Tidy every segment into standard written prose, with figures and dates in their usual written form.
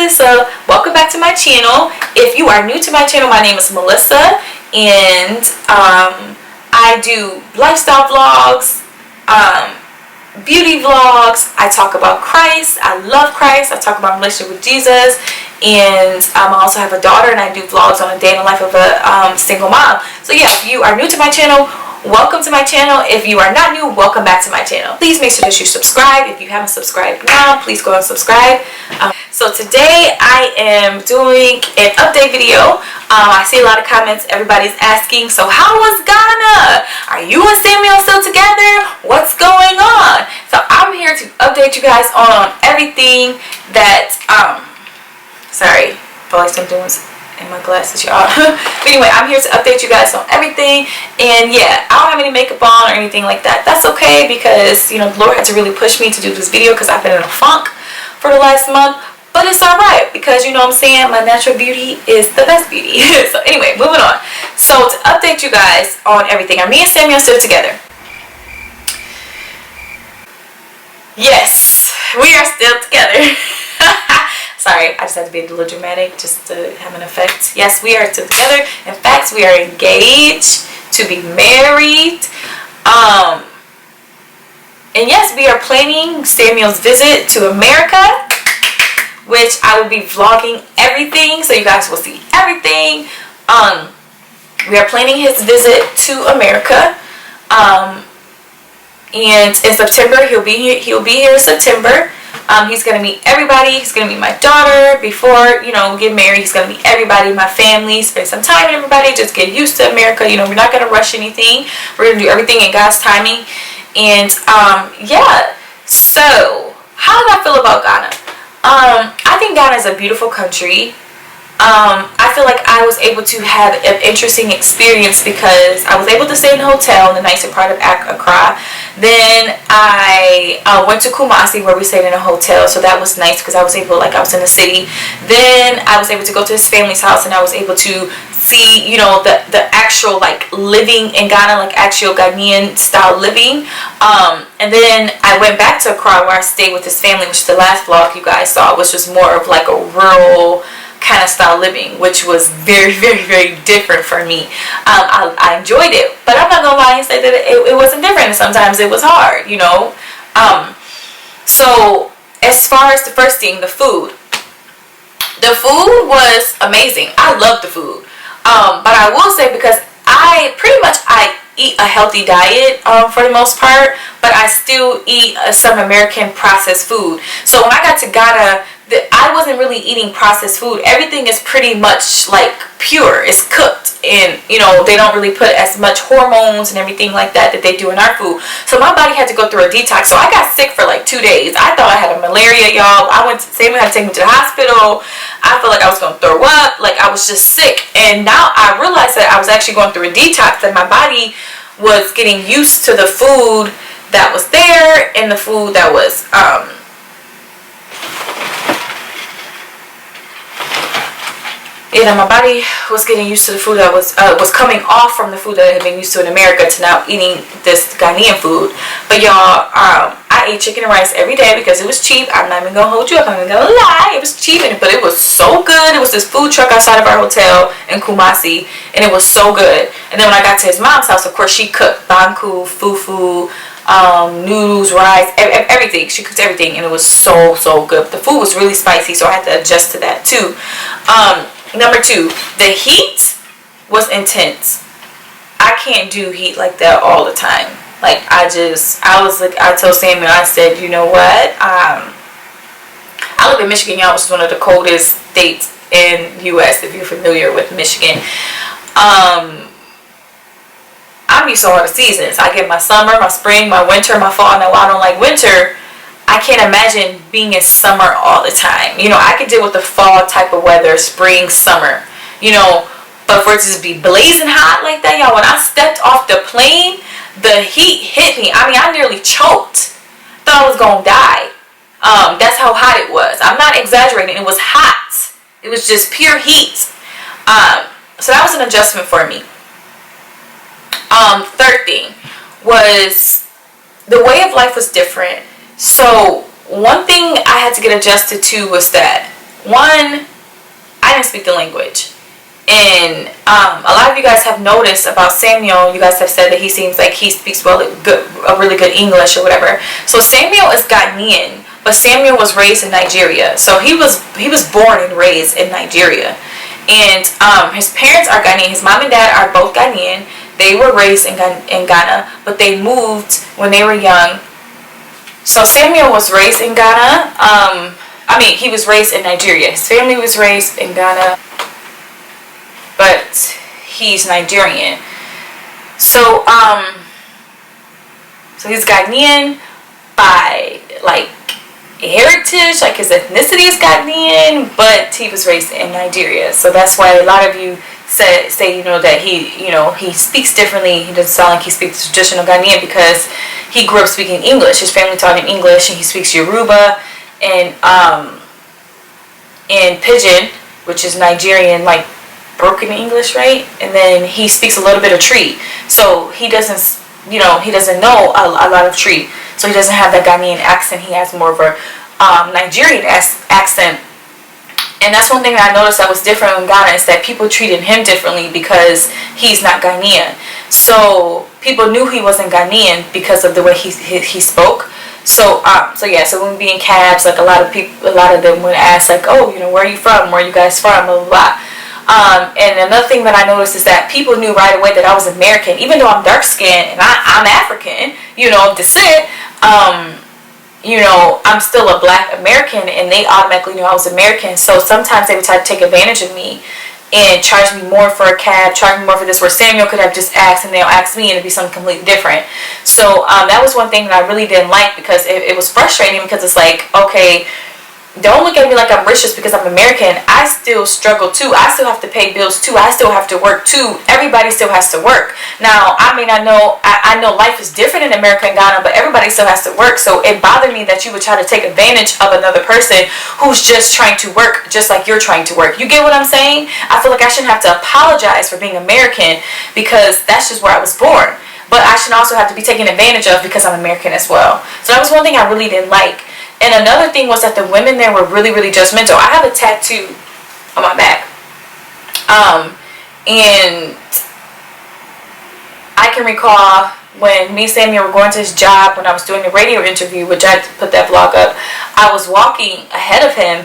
So welcome back to my channel. If you are new to my channel, my name is Melissa, and I do lifestyle vlogs, beauty vlogs. I talk about Christ. I love Christ. I talk about my relationship with Jesus, and I also have a daughter, and I do vlogs on a day in the life of a single mom. So yeah, if you are new to my channel, welcome to my channel. If you are not new, welcome back to my channel. Please make sure that you subscribe. If you haven't subscribed now, please go and subscribe. So today I am doing an update video. I see a lot of comments. Everybody's asking, so how was Ghana? Are you and Samuel still together? What's going on? So I'm here to update you guys on everything that sorry, I feel like something's in my glasses, y'all. But anyway, I'm here to update you guys on everything. And yeah, I don't have any makeup on or anything like that. That's okay, because you know the Lord had to really push me to do this video because I've been in a funk for the last month. But it's alright, because you know what I'm saying, my natural beauty is the best beauty. So anyway, moving on. So to update you guys on everything, are me and Samuel still together? Yes, we are still together. Sorry, I just had to be a little dramatic just to have an effect. Yes, we are still together. In fact, we are engaged to be married. And yes, we are planning Samuel's visit to America, which I will be vlogging everything, so you guys will see everything. We are planning his visit to America, and in September he'll be here in September. He's gonna meet everybody. He's gonna meet my daughter before, you know, we get married. He's gonna meet everybody, my family, spend some time with everybody, just get used to America. You know, we're not gonna rush anything. We're gonna do everything in God's timing. And yeah. So how did I feel about Ghana? I think Ghana is a beautiful country. I feel like I was able to have an interesting experience because I was able to stay in a hotel in the nicer part of Accra. Then I went to Kumasi, where we stayed in a hotel, so that was nice because I was able, like, I was in the city. Then I was able to go to his family's house, and I was able to see, you know, the actual, like, living in Ghana, like actual Ghanaian style living. And then I went back to Accra, where I stayed with his family, which the last vlog you guys saw was just more of like a rural kind of style living, which was very, very, very different for me. I enjoyed it, but I'm not gonna lie and say that it wasn't different. Sometimes it was hard, you know. So as far as the first thing, the food was amazing. I love the food, but I will say, because I eat a healthy diet for the most part, but I still eat some American processed food. So when I got to Ghana, I wasn't really eating processed food. Everything is pretty much like pure. It's cooked, and you know, they don't really put as much hormones and everything like that they do in our food. So my body had to go through a detox. So I got sick for like 2 days. I thought I had a malaria, y'all. Samuel had to take me to the hospital. I felt like I was gonna throw up. Like, I was just sick. And now I realized that I was actually going through a detox, that my body was getting used to the food that was there, and the food that was my body was getting used to the food that was coming off from the food that I had been used to in America, to now eating this Ghanaian food. But y'all, I ate chicken and rice every day because it was cheap. I'm not even gonna hold you up. I'm not even gonna lie. It was cheap, but it was so good. It was this food truck outside of our hotel in Kumasi, and it was so good. And then when I got to his mom's house, of course, she cooked banku, fufu, noodles, rice, everything. She cooked everything, and it was so good. But the food was really spicy, so I had to adjust to that too. Number 2, the heat was intense. I can't do heat like that all the time. Like, I told Samuel, I said, you know what? I live in Michigan, y'all, which is one of the coldest states in U.S. if you're familiar with Michigan. I'm used to all the seasons. I get my summer, my spring, my winter, my fall. Now, while I don't like winter, I can't imagine being in summer all the time. You know, I could deal with the fall type of weather, spring, summer, you know, but for it to just be blazing hot like that, y'all, when I stepped off the plane, the heat hit me. I mean, I nearly choked. Thought I was gonna die. That's how hot it was. I'm not exaggerating. It was hot. It was just pure heat. So that was an adjustment for me. Third thing was the way of life was different. So one thing I had to get adjusted to was that One, I didn't speak the language. And a lot of you guys have noticed about Samuel, you guys have said that he seems like he speaks really good English or whatever. So Samuel is Ghanaian, but Samuel was raised in Nigeria. So he was born and raised in Nigeria. And his parents are Ghanaian. His mom and dad are both Ghanaian. They were raised in Ghana, but they moved when they were young. So Samuel was raised in Ghana. He was raised in Nigeria. His family was raised in Ghana, but he's Nigerian. So he's Ghanaian by like heritage, like his ethnicity is Ghanaian, but he was raised in Nigeria. So that's why a lot of you say that he speaks differently. He doesn't sound like he speaks traditional Ghanaian because he grew up speaking English. His family taught him English, and he speaks Yoruba and Pidgin, which is Nigerian, like broken English, right? And then he speaks a little bit of Tree. So he doesn't know a lot of Tree. So he doesn't have that Ghanaian accent. He has more of a Nigerian accent. And that's one thing that I noticed that was different in Ghana, is that people treated him differently because he's not Ghanaian. So people knew he wasn't Ghanaian because of the way he spoke. So when we be in cabs, like a lot of them would ask, like, oh, where are you from? Where are you guys from? Blah, blah, blah. And another thing that I noticed is that people knew right away that I was American, even though I'm dark skinned and I'm African, descent. I'm still a black American, and they automatically knew I was American. So sometimes they would try to take advantage of me and charge me more for a cab, charge me more for this, where Samuel could have just asked and they'll ask me and it'd be something completely different. So that was one thing that I really didn't like, because it was frustrating, because it's like, okay, don't look at me like I'm rich just because I'm American. I still struggle too. I still have to pay bills too. I still have to work too. Everybody still has to work. Now, I know life is different in America and Ghana, but everybody still has to work. So it bothered me that you would try to take advantage of another person who's just trying to work just like you're trying to work. You get what I'm saying? I feel like I shouldn't have to apologize for being American, because that's just where I was born. But I should also have to be taken advantage of because I'm American as well. So that was one thing I really didn't like. And another thing was that the women there were really, really judgmental. I have a tattoo on my back. And I can recall when me and Samuel were going to his job, when I was doing the radio interview, which I put that vlog up, I was walking ahead of him,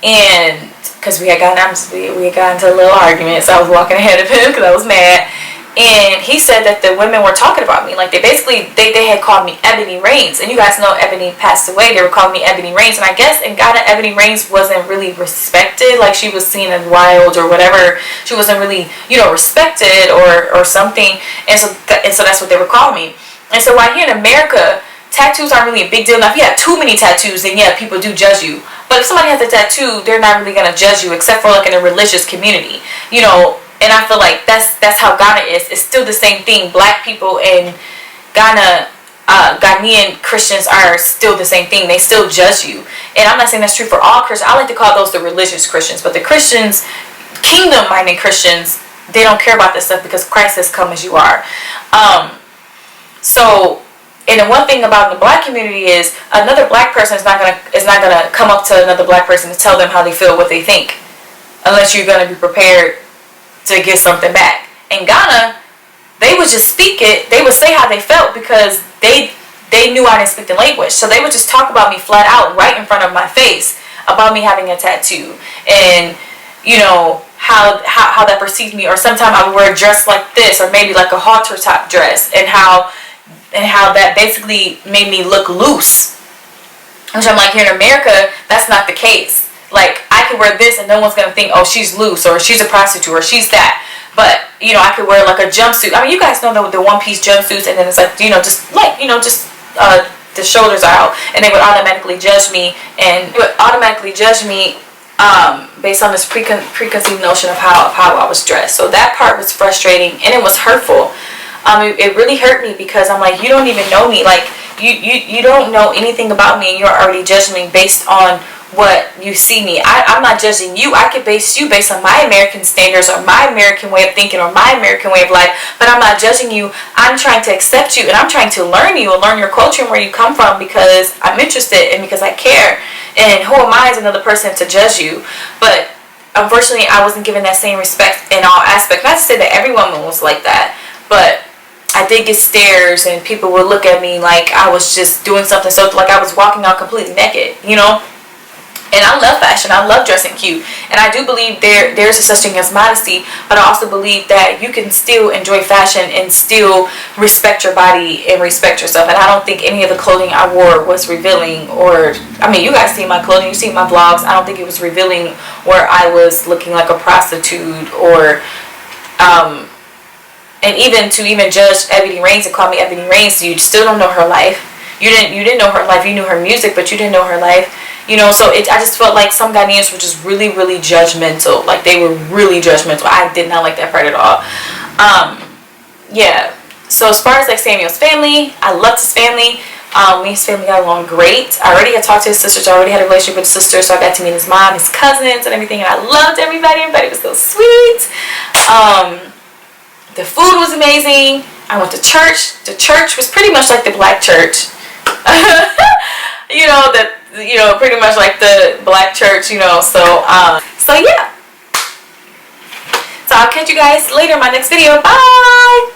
and because we had gotten into a little argument, so I was walking ahead of him because I was mad. And he said that the women were talking about me. Like, they had called me Ebony Reigns. And you guys know Ebony passed away. They were calling me Ebony Reigns. And I guess in Ghana, Ebony Reigns wasn't really respected. Like, she was seen as wild or whatever. She wasn't really, respected or something. And so that's what they were calling me. And so while here in America, tattoos aren't really a big deal. Now, if you have too many tattoos, then yeah, people do judge you. But if somebody has a tattoo, they're not really going to judge you, except for like in a religious community. And I feel like that's how Ghana is. It's still the same thing. Black people in Ghana, Ghanaian Christians are still the same thing. They still judge you. And I'm not saying that's true for all Christians. I like to call those the religious Christians. But the Christians, kingdom-minded Christians, they don't care about this stuff because Christ has come as you are. And the one thing about the black community is another black person is not gonna come up to another black person to tell them how they feel, what they think, unless you're gonna be prepared to get something back. In Ghana, they would just speak it. They would say how they felt because they knew I didn't speak the language. So they would just talk about me flat out right in front of my face about me having a tattoo, and how that perceived me. Or sometimes I would wear a dress like this, or maybe like a halter top dress, and how that basically made me look loose. Which I'm like, here in America, that's not the case. Like, I could wear this and no one's gonna think, oh, she's loose, or she's a prostitute, or she's that. But I could wear like a jumpsuit. I mean, you guys know the one-piece jumpsuits, and then it's like, the shoulders are out, and they would automatically judge me, based on this preconceived notion of how I was dressed. So that part was frustrating, and it was hurtful. It really hurt me, because I'm like, you don't even know me. Like, you don't know anything about me, and you're already judging me based on what you see me. I'm not judging you. I could base you based on my American standards or my American way of thinking or my American way of life, but I'm not judging you. I'm trying to accept you, and I'm trying to learn you and learn your culture and where you come from, because I'm interested and because I care. And who am I as another person to judge you? But unfortunately, I wasn't given that same respect in all aspects. Not to say that every woman was like that, but I did get stares, and people would look at me like I was just doing something, so like I was walking out completely naked, you know? And I love fashion. I love dressing cute. And I do believe there's a such thing as modesty, but I also believe that you can still enjoy fashion and still respect your body and respect yourself. And I don't think any of the clothing I wore was revealing, or, I mean, you guys see my clothing, you see my vlogs. I don't think it was revealing where I was looking like a prostitute, or, and even to judge Ebony Reigns and call me Ebony Reigns, you still don't know her life. You didn't know her life. You knew her music, but you didn't know her life. You know, so I just felt like some Ghanaians were just really, really judgmental. Like, they were really judgmental. I did not like that part at all. Yeah. So as far as like Samuel's family, I loved his family. Me and his family got along great. I already had talked to his sisters. I already had a relationship with his sister, so I got to meet his mom, his cousins, and everything. And I loved everybody. Everybody was so sweet. The food was amazing. I went to church. The church was pretty much like the black church. Pretty much like the black church, so yeah. So I'll catch you guys later in my next video. Bye!